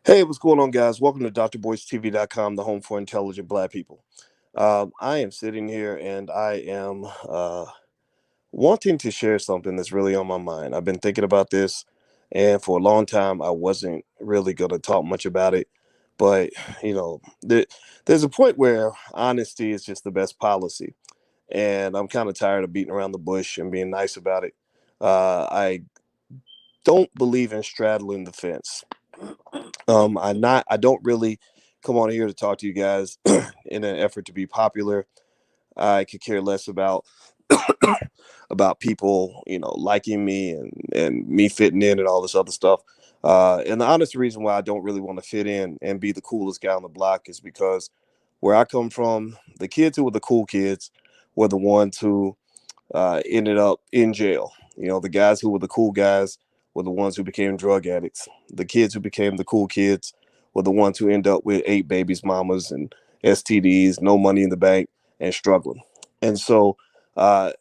Hey, what's going on, guys? Welcome to drboystv.com, the home for intelligent black people. I am sitting here and I am wanting to share something that's really on my mind. I've been thinking about this, and for a long time, I wasn't really going to talk much about it. But, you know, there's a point where honesty is just the best policy. And I'm kind of tired of beating around the bush and being nice about it. I don't believe in straddling the fence. I don't really come on here to talk to you guys in an effort to be popular. I could care less about about people, liking me and me fitting in and all this other stuff. And the honest reason why I don't really want to fit in and be the coolest guy on the block is because where I come from, the kids who were the cool kids were the ones who ended up in jail. The guys who were the cool guys were the ones who became drug addicts. The kids who became the cool kids were the ones who end up with eight babies, mamas, and STDs, no money in the bank, and struggling. And so,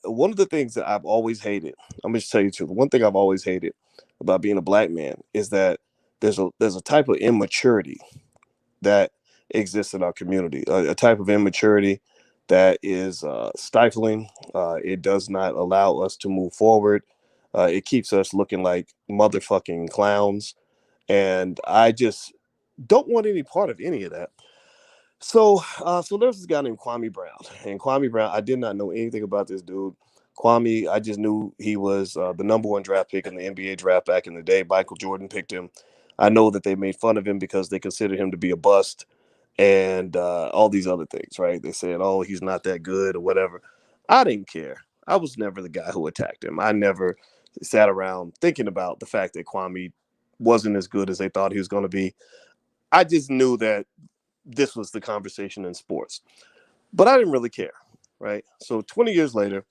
one of the things that I've always hated, I'm just tell you the truth. One thing I've always hated about being a black man is that there's a type of immaturity that exists in our community, a type of immaturity that is stifling. It does not allow us to move forward. It keeps us looking like motherfucking clowns. And I just don't want any part of any of that. So there's this guy named Kwame Brown, and Kwame Brown, I did not know anything about this dude. Kwame, I just knew he was the number one draft pick in the NBA draft back in the day. Michael Jordan picked him. I know that they made fun of him because they considered him to be a bust and all these other things, right? They said, "Oh, he's not that good" or whatever. I didn't care. I was never the guy who attacked him. I never sat around thinking about the fact that Kwame wasn't as good as they thought he was going to be. I just knew that this was the conversation in sports. But I didn't really care, right? So 20 years later,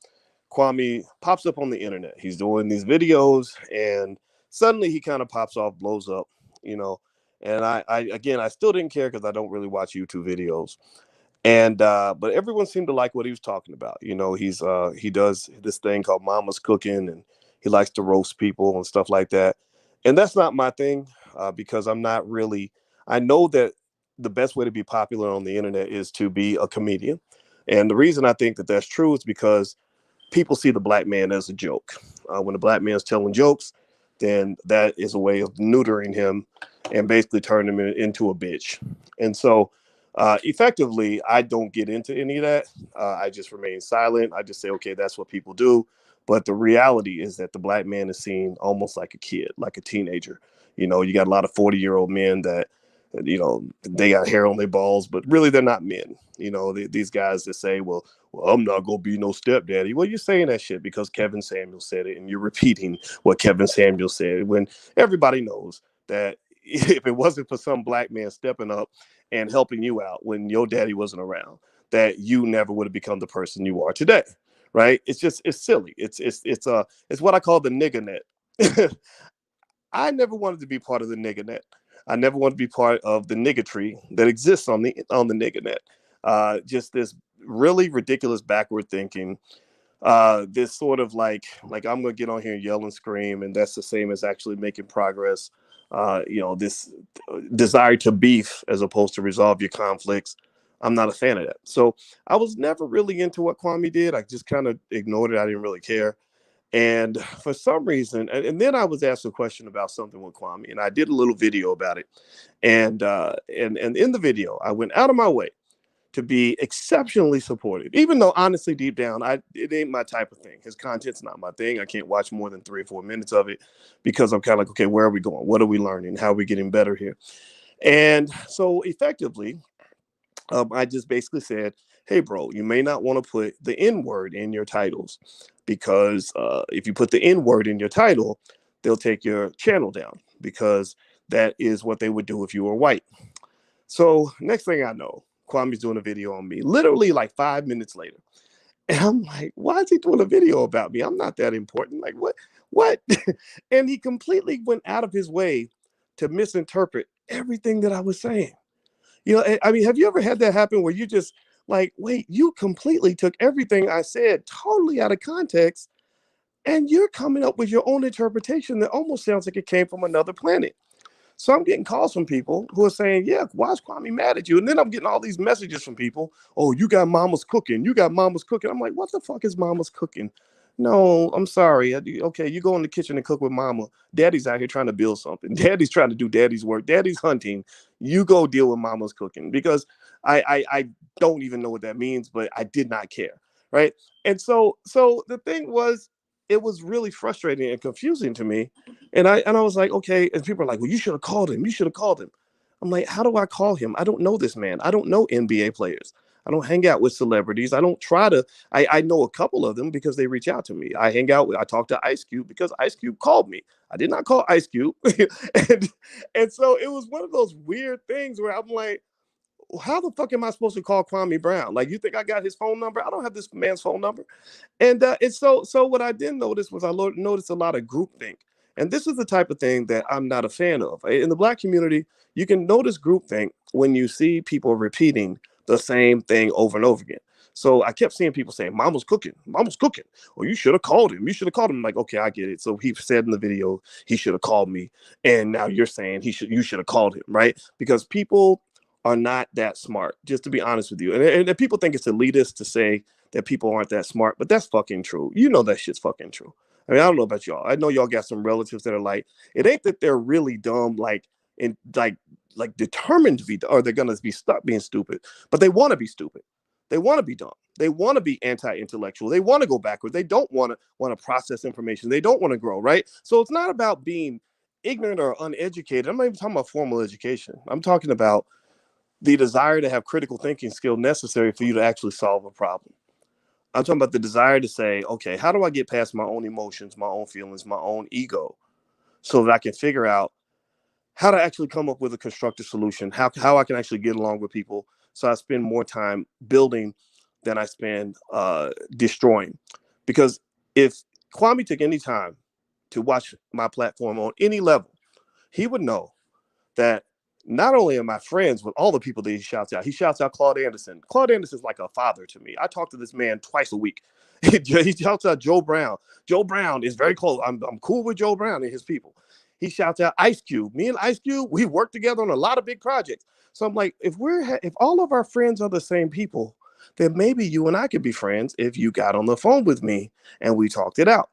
Kwame pops up on the internet. He's doing these videos, and suddenly he kind of pops off, blows up, you know. And I again, I still didn't care because I don't really watch YouTube videos. And but everyone seemed to like what he was talking about. He does this thing called Mama's Cooking, and he likes to roast people and stuff like that. And that's not my thing because I'm not really. I know that the best way to be popular on the internet is to be a comedian, and the reason I think that that's true is because people see the black man as a joke. When the black man is telling jokes, then that is a way of neutering him and basically turning him into a bitch. And so, effectively, I don't get into any of that. I just remain silent. I just say, okay, that's what people do. But the reality is that the black man is seen almost like a kid, like a teenager. You got a lot of 40-year-old men that they got hair on their balls, but really they're not men. These guys that say, well, I'm not gonna be no stepdaddy. Well, you're saying that shit because Kevin Samuel said it, and you're repeating what Kevin Samuel said when everybody knows that if it wasn't for some black man stepping up and helping you out when your daddy wasn't around, that you never would have become the person you are today. Right? It's silly. It's what I call the nigger net. I never wanted to be part of the nigger net. I never wanted to be part of the niggatry that exists on the nigger net. Just this really ridiculous backward thinking. This sort of like I'm gonna get on here and yell and scream, and that's the same as actually making progress. This desire to beef as opposed to resolve your conflicts. I'm not a fan of that. So I was never really into what Kwame did. I just kind of ignored it. I didn't really care. And for some reason, and then I was asked a question about something with Kwame, and I did a little video about it. And in the video, I went out of my way to be exceptionally supportive, even though honestly, deep down, it ain't my type of thing. His content's not my thing. I can't watch more than 3 or 4 minutes of it because I'm kind of like, okay, where are we going? What are we learning? How are we getting better here? And so effectively, I just basically said, hey, bro, you may not want to put the N word in your titles because if you put the N word in your title, they'll take your channel down because that is what they would do if you were white. So next thing I know, Kwame's doing a video on me, literally like 5 minutes later. And I'm like, why is he doing a video about me? I'm not that important. Like, what? And he completely went out of his way to misinterpret everything that I was saying. I mean, have you ever had that happen where you just like, wait, you completely took everything I said totally out of context and you're coming up with your own interpretation that almost sounds like it came from another planet. So I'm getting calls from people who are saying, yeah, why is Kwame mad at you? And then I'm getting all these messages from people, oh, you got mama's cooking. You got mama's cooking. I'm like, what the fuck is mama's cooking? No, I'm sorry. Okay, you go in the kitchen and cook with mama. Daddy's out here trying to build something. Daddy's trying to do daddy's work. Daddy's hunting. You go deal with mama's cooking, because I don't even know what that means, but I did not care. Right. And so the thing was, it was really frustrating and confusing to me. And I was like, okay. And people are like, well, you should have called him. You should have called him. I'm like, how do I call him? I don't know this man. I don't know NBA players. I don't hang out with celebrities. I don't try to. I know a couple of them because they reach out to me. I talk to Ice Cube because Ice Cube called me. I did not call Ice Cube. and and so it was one of those weird things where I'm like, how the fuck am I supposed to call Kwame Brown? Like, you think I got his phone number? I don't have this man's phone number. And so what I did notice was noticed a lot of groupthink. And this is the type of thing that I'm not a fan of. In the Black community, you can notice groupthink when you see people repeating the same thing over and over again. So I kept seeing people saying, Mama's cooking, or you should have called him. You should have called him. I'm like, okay, I get it. So he said in the video he should have called me. And now you're saying you should have called him, right? Because people are not that smart, just to be honest with you. And people think it's elitist to say that people aren't that smart, but that's fucking true. You know that shit's fucking true. I mean, I don't know about y'all. I know y'all got some relatives that are like, it ain't that they're really dumb, like determined to be, or they're gonna be stuck being stupid, but they want to be stupid. They want to be dumb. They want to be anti-intellectual. They want to go backwards. They don't want to process information. They don't want to grow, right? So it's not about being ignorant or uneducated. I'm not even talking about formal education. I'm talking about the desire to have critical thinking skill necessary for you to actually solve a problem. I'm talking about the desire to say, okay, how do I get past my own emotions, my own feelings, my own ego, so that I can figure out how to actually come up with a constructive solution, how I can actually get along with people, so I spend more time building than I spend destroying. Because if Kwame took any time to watch my platform on any level, he would know that not only am I friends with all the people that he shouts out Claude Anderson. Claude Anderson's like a father to me. I talk to this man twice a week. He shouts out Joe Brown. Joe Brown is very close. I'm cool with Joe Brown and his people. He shouts out Ice Cube. Me and Ice Cube, we work together on a lot of big projects. So I'm like, if all of our friends are the same people, then maybe you and I could be friends if you got on the phone with me and we talked it out.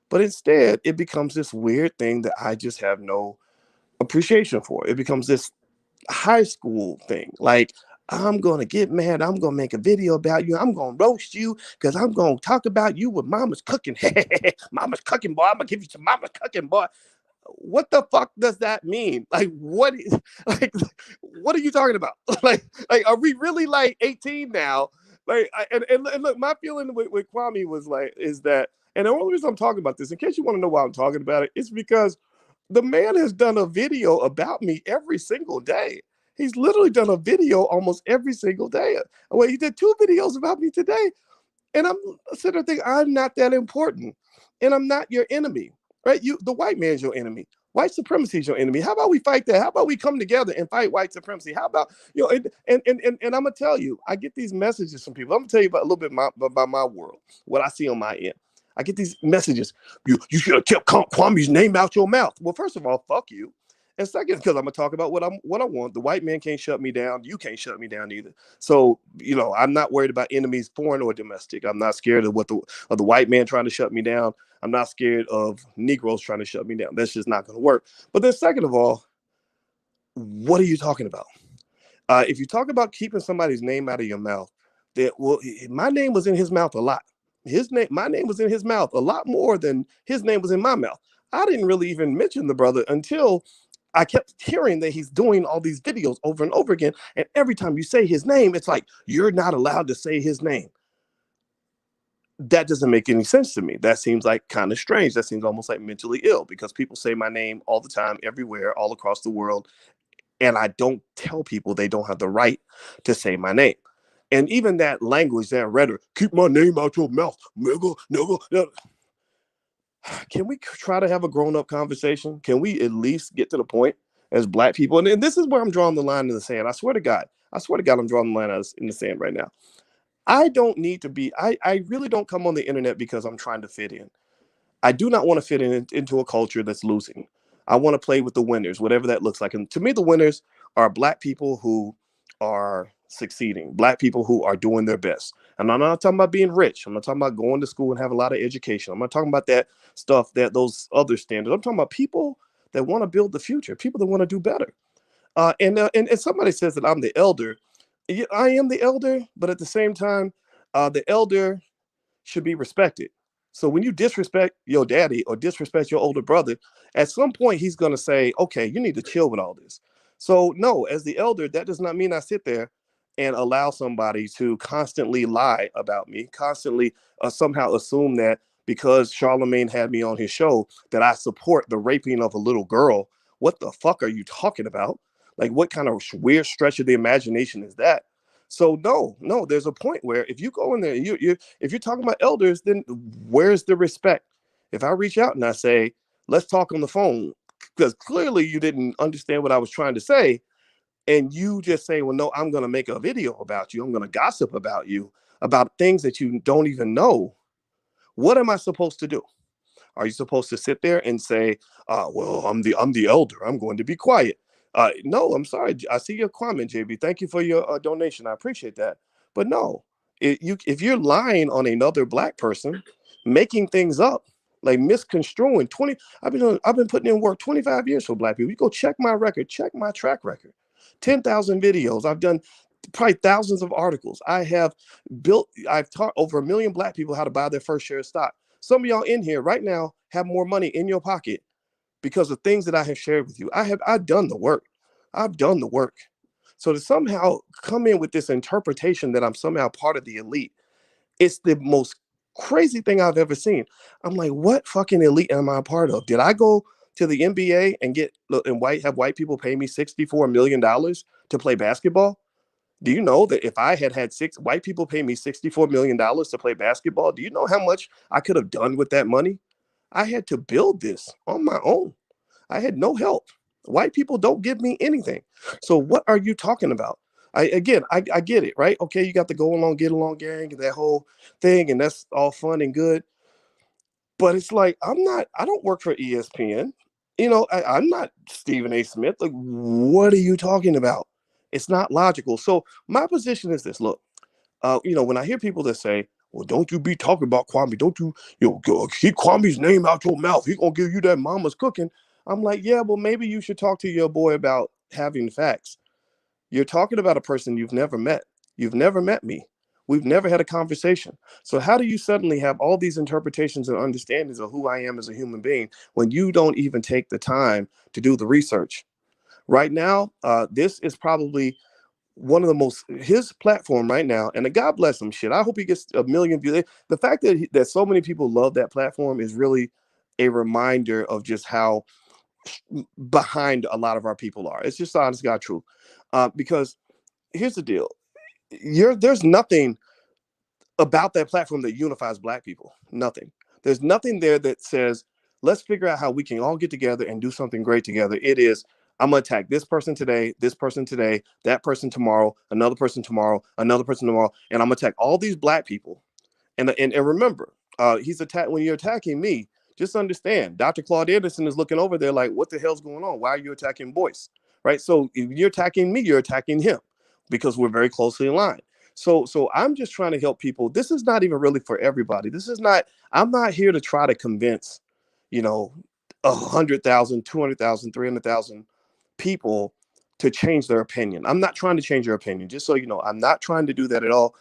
But instead, it becomes this weird thing that I just have no appreciation for. It becomes this high school thing. Like, I'm going to get mad. I'm going to make a video about you. I'm going to roast you because I'm going to talk about you with mama's cooking. Mama's cooking, boy. I'm going to give you some mama's cooking, boy. What the fuck does that mean? Like, like, what are you talking about? like, are we really like 18 now? Like, and look, my feeling with Kwame was like, is that, and the only reason I'm talking about this, in case you want to know why I'm talking about it, it's because the man has done a video about me every single day. He's literally done a video almost every single day. Well, he did 2 videos about me today. And I'm sitting there thinking, I'm not that important. And I'm not your enemy, right? The white man's your enemy. White supremacy is your enemy. How about we fight that? How about we come together and fight white supremacy? How about, and I'm going to tell you, I get these messages from people. I'm going to tell you about a little bit about my world, what I see on my end. I get these messages. You should have kept Kwame's name out your mouth. Well, first of all, fuck you. And second, because I'm gonna talk about what I want. The white man can't shut me down. You can't shut me down either. So, I'm not worried about enemies, foreign or domestic. I'm not scared of the white man trying to shut me down. I'm not scared of Negroes trying to shut me down. That's just not gonna work. But then second of all, what are you talking about? If you talk about keeping somebody's name out of your mouth, my name was in his mouth a lot. My name was in his mouth a lot more than his name was in my mouth. I didn't really even mention the brother until I kept hearing that he's doing all these videos over and over again. And every time you say his name, it's like, you're not allowed to say his name. That doesn't make any sense to me. That seems like kind of strange. That seems almost like mentally ill, because people say my name all the time, everywhere, all across the world. And I don't tell people they don't have the right to say my name. And even that language, that rhetoric, keep my name out your mouth, nigga, nigga. Can we try to have a grown-up conversation? Can we at least get to the point as Black people? And this is where I'm drawing the line in the sand. I swear to God, I'm drawing the line in the sand right now. I don't need to be, I really don't come on the internet because I'm trying to fit in. I do not want to fit into a culture that's losing. I want to play with the winners, whatever that looks like. And to me, the winners are Black people who are succeeding, Black people who are doing their best. And I'm not talking about being rich. I'm not talking about going to school and have a lot of education. I'm not talking about that stuff, that those other standards. I'm talking about people that want to build the future, people that want to do better. And somebody says that I'm the elder. Yeah, I am the elder, but at the same time, the elder should be respected. So when you disrespect your daddy or disrespect your older brother, at some point he's going to say, okay, you need to chill with all this. So, no, as the elder, that does not mean I sit there and allow somebody to constantly lie about me, constantly somehow assume that because Charlemagne had me on his show, that I support the raping of a little girl. What the fuck are you talking about? Like, what kind of weird stretch of the imagination is that? So no, there's a point where if you go in there, if you're talking about elders, then where's the respect? If I reach out and I say, let's talk on the phone, because clearly you didn't understand what I was trying to say, and you just say, well, no, I'm going to make a video about you. I'm going to gossip about you, about things that you don't even know. What am I supposed to do? Are you supposed to sit there and say, well, I'm the elder, I'm going to be quiet? No, I'm sorry. I see your comment, JB. Thank you for your donation. I appreciate that. But no, if you're lying on another Black person, making things up, like misconstruing 20, I've been putting in work 25 years for Black people. You go check my record, check my track record. 10,000 videos. I've done probably thousands of articles. I've taught over 1 million Black people how to buy their first share of stock. Some of y'all in here right now have more money in your pocket because of things that I have shared with you. I've done the work. I've done the work. So to somehow come in with this interpretation that I'm somehow part of the elite, it's the most crazy thing I've ever seen. I'm like, what fucking elite am I a part of? Did I go to the NBA and have white people pay me $64 million to play basketball? Do you know that if I had six white people pay me $64 million to play basketball, do you know how much I could have done with that money? I had to build this on my own. I had no help. White people don't give me anything. So what are you talking about? I get it, right? Okay, you got the go along, get along gang, that whole thing, and that's all fun and good. But it's like I don't work for ESPN. I'm not Stephen A. Smith. Like, what are you talking about? It's not logical. So my position is this: look, when I hear people that say, "Well, don't you be talking about Kwame? Don't you, keep Kwame's name out your mouth? He gonna give you that mama's cooking." I'm like, yeah, well, maybe you should talk to your boy about having facts. You're talking about a person you've never met. You've never met me. We've never had a conversation. So how do you suddenly have all these interpretations and understandings of who I am as a human being when you don't even take the time to do the research? Right now, this is probably one of the most his platform right now, and God bless him. Shit, I hope he gets 1 million views. The fact that so many people love that platform is really a reminder of just how behind a lot of our people are. It's just honest God truth. Because here's the deal: there's nothing about that platform that unifies Black people. Nothing. There's nothing there that says, let's figure out how we can all get together and do something great together. It is, I'm going to attack this person today, that person tomorrow, another person tomorrow, and I'm going to attack all these Black people. And remember, when you're attacking me, just understand, Dr. Claude Anderson is looking over there like, what the hell's going on? Why are you attacking Boyce? Right? So if you're attacking me, you're attacking him because we're very closely aligned. So I'm just trying to help people. This is not even really for everybody. I'm not here to try to convince, 100,000, 200,000, 300,000 people to change their opinion. I'm not trying to change your opinion, just so you know. I'm not trying to do that at all.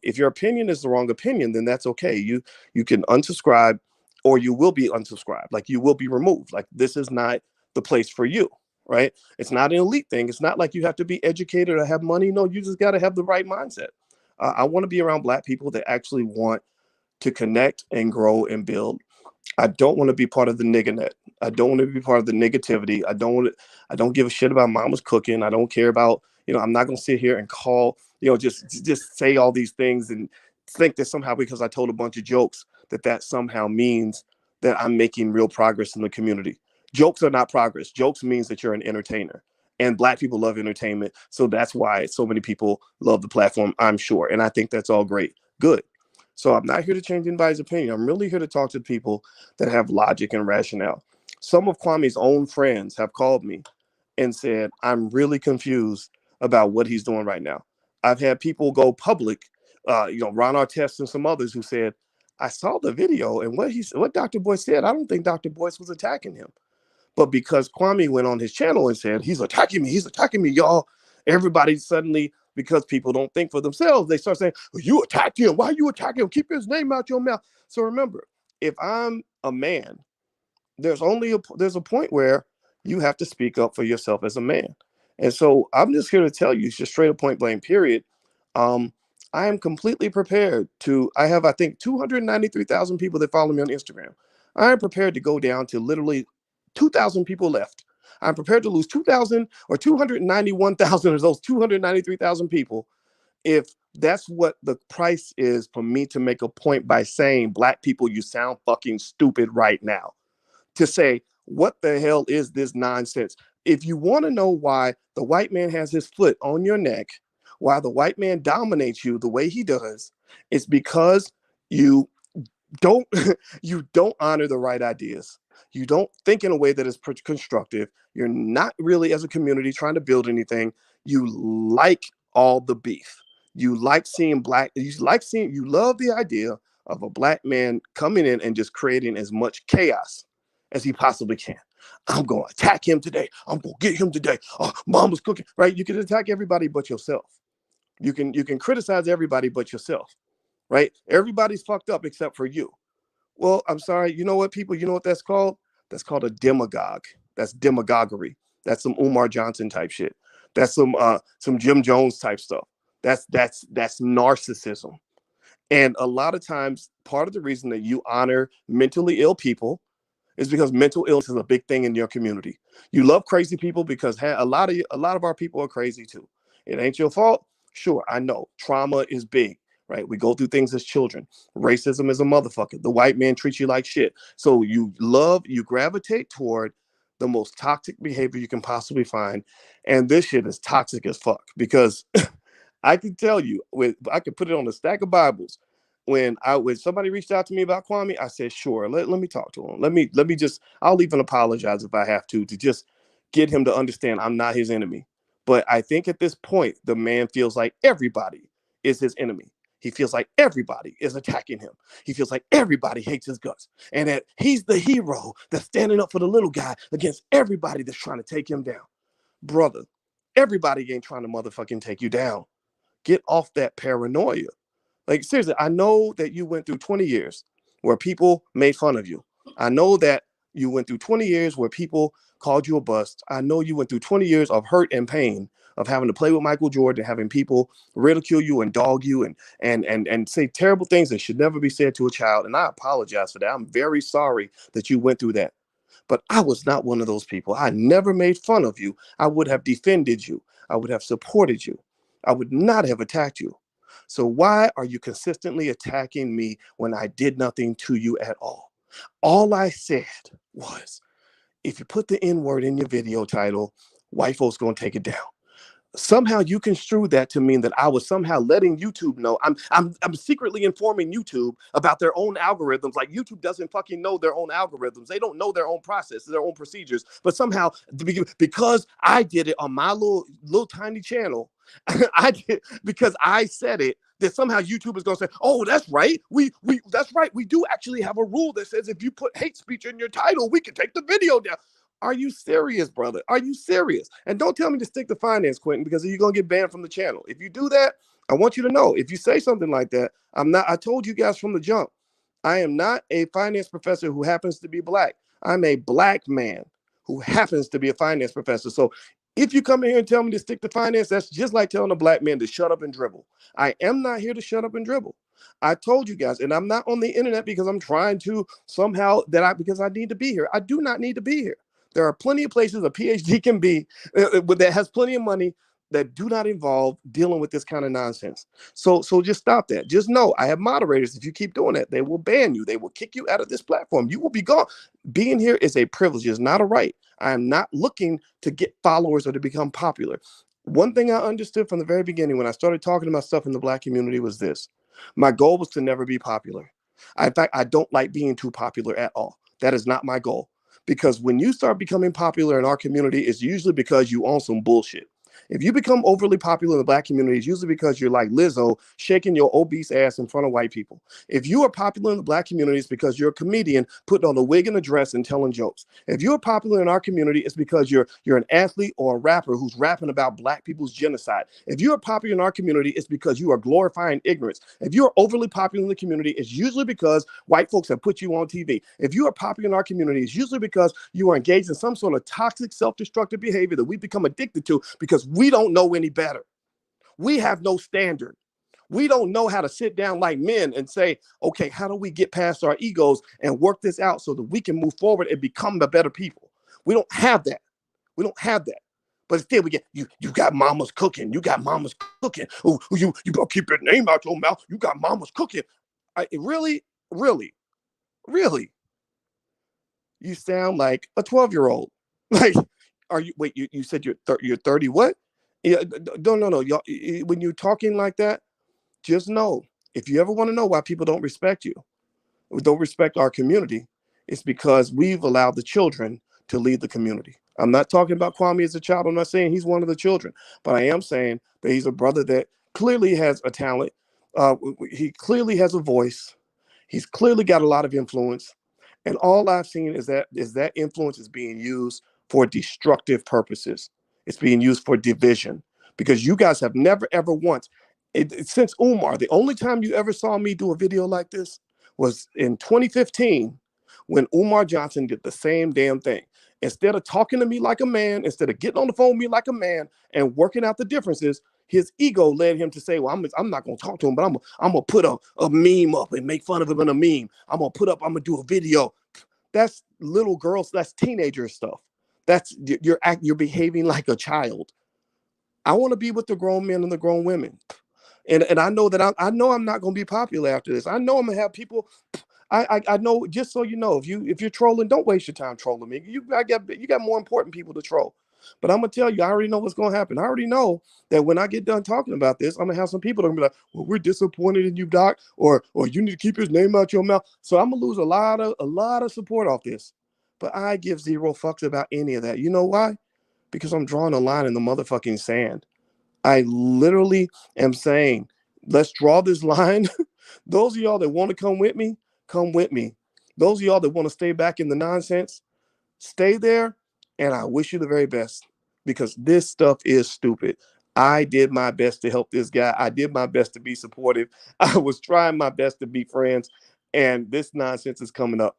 If your opinion is the wrong opinion, then that's okay. You can unsubscribe, or you will be unsubscribed. Like, you will be removed. Like, this is not the place for you, right? It's not an elite thing. It's not like you have to be educated or have money. No, you just got to have the right mindset. I want to be around Black people that actually want to connect and grow and build. I don't want to be part of the nigger net. I don't want to be part of the negativity. I don't give a shit about mama's cooking. I don't care about, I'm not going to sit here and call, just say all these things and think that somehow because I told a bunch of jokes that somehow means that I'm making real progress in the community. Jokes are not progress. Jokes means that you're an entertainer. And Black people love entertainment. So that's why so many people love the platform, I'm sure. And I think that's all great. Good. So I'm not here to change anybody's opinion. I'm really here to talk to people that have logic and rationale. Some of Kwame's own friends have called me and said, I'm really confused about what he's doing right now. I've had people go public, Ron Artest and some others who said, I saw the video and what Dr. Boyce said, I don't think Dr. Boyce was attacking him. But because Kwame went on his channel and said, he's attacking me, y'all, everybody suddenly, because people don't think for themselves, they start saying, well, you attacked him. Why you attacking him? Keep his name out your mouth. So remember, if I'm a man, there's a point where you have to speak up for yourself as a man. And so I'm just here to tell you, just straight up point blank period. Um, I am completely prepared I have, I think, 293,000 people that follow me on Instagram. I am prepared to go down to literally 2,000 people left. I'm prepared to lose 2,000 or 291,000 of those 293,000 people if that's what the price is for me to make a point by saying, Black people, you sound fucking stupid right now. To say, what the hell is this nonsense? If you want to know why the white man has his foot on your neck, why the white man dominates you the way he does, it's because you don't you don't honor the right ideas. You don't think in a way that is constructive. You're not really, as a community, trying to build anything. You like all the beef. You like seeing you love the idea of a Black man coming in and just creating as much chaos as he possibly can. I'm going to attack him today. I'm going to get him today. Oh, mama's cooking, right? You can attack everybody but yourself. You can criticize everybody but yourself, right? Everybody's fucked up except for you. Well, I'm sorry. You know what, people? You know what that's called? That's called a demagogue. That's demagoguery. That's some Umar Johnson type shit. That's some Jim Jones type stuff. That's narcissism. And a lot of times, part of the reason that you honor mentally ill people is because mental illness is a big thing in your community. You love crazy people because a lot of our people are crazy too. It ain't your fault. Sure, I know trauma is big, right? We go through things as children. Racism is a motherfucker. The white man treats you like shit. So you gravitate toward the most toxic behavior you can possibly find. And this shit is toxic as fuck because I can tell you, I could put it on a stack of Bibles. When somebody reached out to me about Kwame, I said, sure, let me talk to him. Let me I'll even apologize if I have to just get him to understand I'm not his enemy. But I think at this point, the man feels like everybody is his enemy. He feels like everybody is attacking him. He feels like everybody hates his guts. And that he's the hero that's standing up for the little guy against everybody that's trying to take him down. Brother, everybody ain't trying to motherfucking take you down. Get off that paranoia. Like, seriously, I know that you went through 20 years where people made fun of you. I know that you went through 20 years where people called you a bust. I know you went through 20 years of hurt and pain of having to play with Michael Jordan, having people ridicule you and dog you and say terrible things that should never be said to a child. And I apologize for that. I'm very sorry that you went through that. But I was not one of those people. I never made fun of you. I would have defended you. I would have supported you. I would not have attacked you. So why are you consistently attacking me when I did nothing to you at all? All I said was, if you put the N word in your video title, white folks gonna take it down. Somehow you construed that to mean that I was somehow letting YouTube know I'm secretly informing YouTube about their own algorithms. Like, YouTube doesn't fucking know their own algorithms. They don't know their own process, their own procedures. But somehow, because I did it on my little tiny channel, I did because I said it, that somehow YouTube is gonna say, "Oh, that's right. That's right. We do actually have a rule that says if you put hate speech in your title, we can take the video down." Are you serious, brother? Are you serious? And don't tell me to stick to finance, Quentin, because you're going to get banned from the channel. If you do that, I want you to know, if you say something like that, I told you guys from the jump, I am not a finance professor who happens to be Black. I'm a Black man who happens to be a finance professor. So if you come in here and tell me to stick to finance, that's just like telling a Black man to shut up and dribble. I am not here to shut up and dribble. I told you guys, and I'm not on the internet because I'm trying to somehow because I need to be here. I do not need to be here. There are plenty of places a PhD can be that has plenty of money that do not involve dealing with this kind of nonsense. So just stop that. Just know I have moderators. If you keep doing that, they will ban you. They will kick you out of this platform. You will be gone. Being here is a privilege. It's not a right. I am not looking to get followers or to become popular. One thing I understood from the very beginning when I started talking about stuff in the Black community was this. My goal was to never be popular. In fact, I don't like being too popular at all. That is not my goal. Because when you start becoming popular in our community, it's usually because you own some bullshit. If you become overly popular in the black community, it's usually because you're like Lizzo shaking your obese ass in front of white people. If you are popular in the black community, it's because you're a comedian putting on a wig and a dress and telling jokes. If you're popular in our community, it's because you're an athlete or a rapper who's rapping about black people's genocide. If you are popular in our community, it's because you are glorifying ignorance. If you are overly popular in the community, it's usually because white folks have put you on TV. If you are popular in our community, it's usually because you are engaged in some sort of toxic, self-destructive behavior that we become addicted to because we don't know any better. We have no standard. We don't know how to sit down like men and say, okay, how do we get past our egos and work this out so that we can move forward and become the better people? We don't have that. We don't have that. But instead, we get you got mama's cooking. You got mama's cooking. Oh, you better keep your name out your mouth. You got mama's cooking. Really, really, really, you sound like a 12-year-old. Like, are you? Wait, you said you're 30. What? Yeah, no. Y'all, when you're talking like that, just know if you ever want to know why people don't respect you, or don't respect our community, it's because we've allowed the children to lead the community. I'm not talking about Kwame as a child. I'm not saying he's one of the children, but I am saying that he's a brother that clearly has a talent. He clearly has a voice. He's clearly got a lot of influence. And all I've seen is that influence is being used for destructive purposes. It's being used for division because you guys have never ever once since Umar. The only time you ever saw me do a video like this was in 2015 when Umar Johnson did the same damn thing. Instead of talking to me like a man, instead of getting on the phone with me like a man and working out the differences, his ego led him to say, well, I'm not going to talk to him, but I'm going to put a meme up and make fun of him in a meme. I'm going to do a video. That's little girls. That's teenager stuff. That's you're behaving like a child. I want to be with the grown men and the grown women. And I know that I know I'm not going to be popular after this. I know I'm going to have people. I know, just so you know, if you're trolling, don't waste your time trolling me. You got more important people to troll. But I'm gonna tell you, I already know what's gonna happen. I already know that when I get done talking about this, I'm gonna have some people that are gonna be like, "Well, we're disappointed in you, Doc," or "You need to keep his name out your mouth." So I'm gonna lose a lot of support off this. But I give zero fucks about any of that. You know why? Because I'm drawing a line in the motherfucking sand. I literally am saying, let's draw this line. Those of y'all that want to come with me, come with me. Those of y'all that want to stay back in the nonsense, stay there. And I wish you the very best because this stuff is stupid. I did my best to help this guy. I did my best to be supportive. I was trying my best to be friends. And this nonsense is coming up.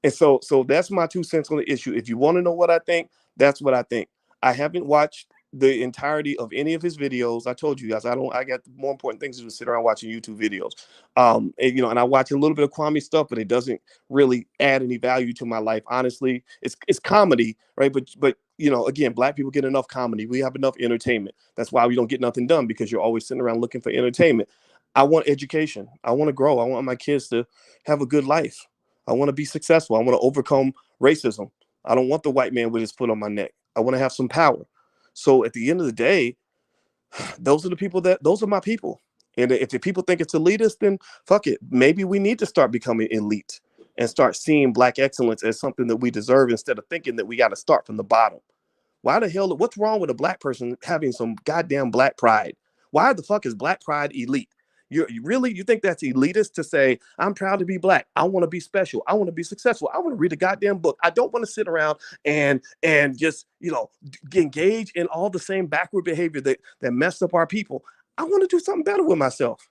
And so that's my 2 cents on the issue. If you want to know what I think, that's what I think. I haven't watched the entirety of any of his videos. I told you guys I got more important things to do, sit around watching YouTube videos. And I watch a little bit of Kwame stuff, but it doesn't really add any value to my life. Honestly, it's comedy, right? But again, black people get enough comedy. We have enough entertainment. That's why we don't get nothing done, because you're always sitting around looking for entertainment. I want education. I want to grow. I want my kids to have a good life. I want to be successful. I want to overcome racism. I don't want the white man with his foot on my neck. I want to have some power. So at the end of the day, those are my people. And if the people think it's elitist, then fuck it. Maybe we need to start becoming elite and start seeing black excellence as something that we deserve instead of thinking that we got to start from the bottom. Why the hell? What's wrong with a black person having some goddamn black pride? Why the fuck is black pride elite? You think that's elitist to say, I'm proud to be black. I want to be special. I want to be successful. I want to read a goddamn book. I don't want to sit around and just, engage in all the same backward behavior that messed up our people. I want to do something better with myself.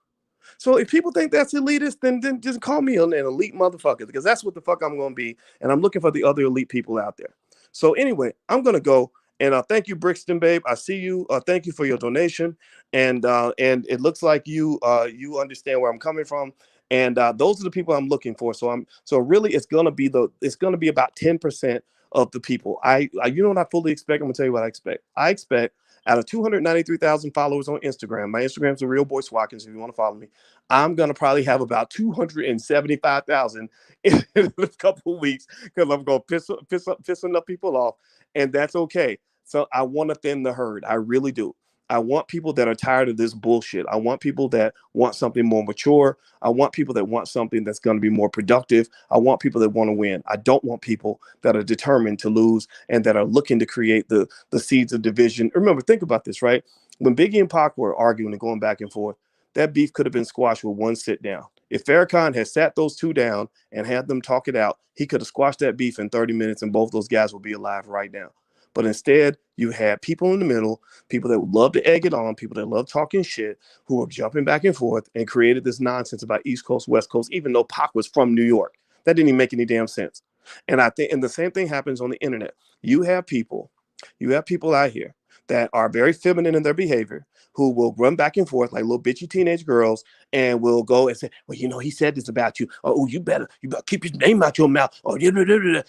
So if people think that's elitist, then just call me an elite motherfucker, because that's what the fuck I'm going to be. And I'm looking for the other elite people out there. So anyway, I'm going to go. And thank you, Brixton, babe. I see you. Thank you for your donation. And it looks like you understand where I'm coming from. And those are the people I'm looking for. So really it's gonna be about 10% of the people. I you know what I fully expect? I'm gonna tell you what I expect. I expect out of 293,000 followers on Instagram. My Instagram's a Real Boy Swatkins, if you want to follow me. I'm gonna probably have about 275,000 in a couple of weeks, because I'm gonna piss enough people off, and that's okay. So I want to thin the herd. I really do. I want people that are tired of this bullshit. I want people that want something more mature. I want people that want something that's going to be more productive. I want people that want to win. I don't want people that are determined to lose and that are looking to create the seeds of division. Remember, think about this, right? When Biggie and Pac were arguing and going back and forth, that beef could have been squashed with one sit down. If Farrakhan had sat those two down and had them talk it out, he could have squashed that beef in 30 minutes and both those guys would be alive right now. But instead, you had people in the middle, people that would love to egg it on, people that love talking shit, who were jumping back and forth and created this nonsense about East Coast, West Coast, even though Pac was from New York. That didn't even make any damn sense. And I think, and the same thing happens on the internet. You have people, you have people out here that are very feminine in their behavior, who will run back and forth like little bitchy teenage girls and will go and say, well, you know, he said this about you. Oh, you better keep his name out your mouth. Oh,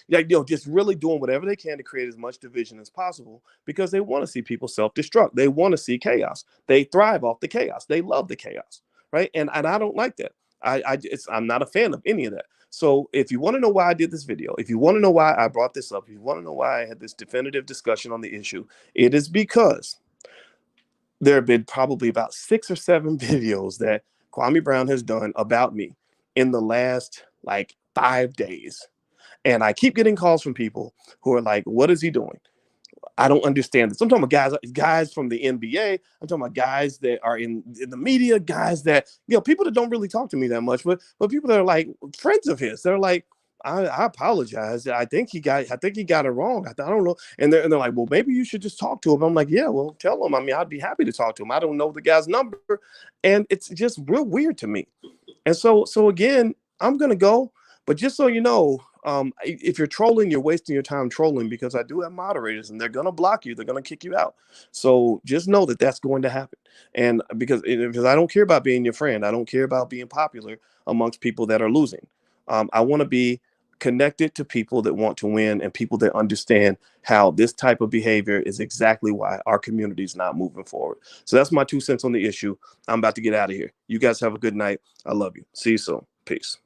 like, just really doing whatever they can to create as much division as possible because they want to see people self-destruct. They want to see chaos. They thrive off the chaos. They love the chaos, right? And I don't like that. I'm not a fan of any of that. So if you want to know why I did this video, if you want to know why I brought this up, if you want to know why I had this definitive discussion on the issue, it is because there have been probably about 6 or 7 videos that Kwame Brown has done about me in the last like 5 days. And I keep getting calls from people who are like, what is he doing? I don't understand this. I'm talking about guys from the NBA. I'm talking about guys that are in the media, guys that, people that don't really talk to me that much, but people that are like friends of his. They're like, I apologize. I think he got it wrong. I don't know. And they're like, well, maybe you should just talk to him. I'm like, yeah, well, tell him. I mean, I'd be happy to talk to him. I don't know the guy's number. And it's just real weird to me. And so again, I'm gonna go, but just so you know, if you're trolling, you're wasting your time trolling because I do have moderators and they're gonna block you, they're gonna kick you out. So just know that that's going to happen. And because I don't care about being your friend, I don't care about being popular amongst people that are losing. I want to be connected to people that want to win and people that understand how this type of behavior is exactly why our community is not moving forward. So that's my 2 cents on the issue. I'm about to get out of here. You guys have a good night. I love you. See you soon. Peace.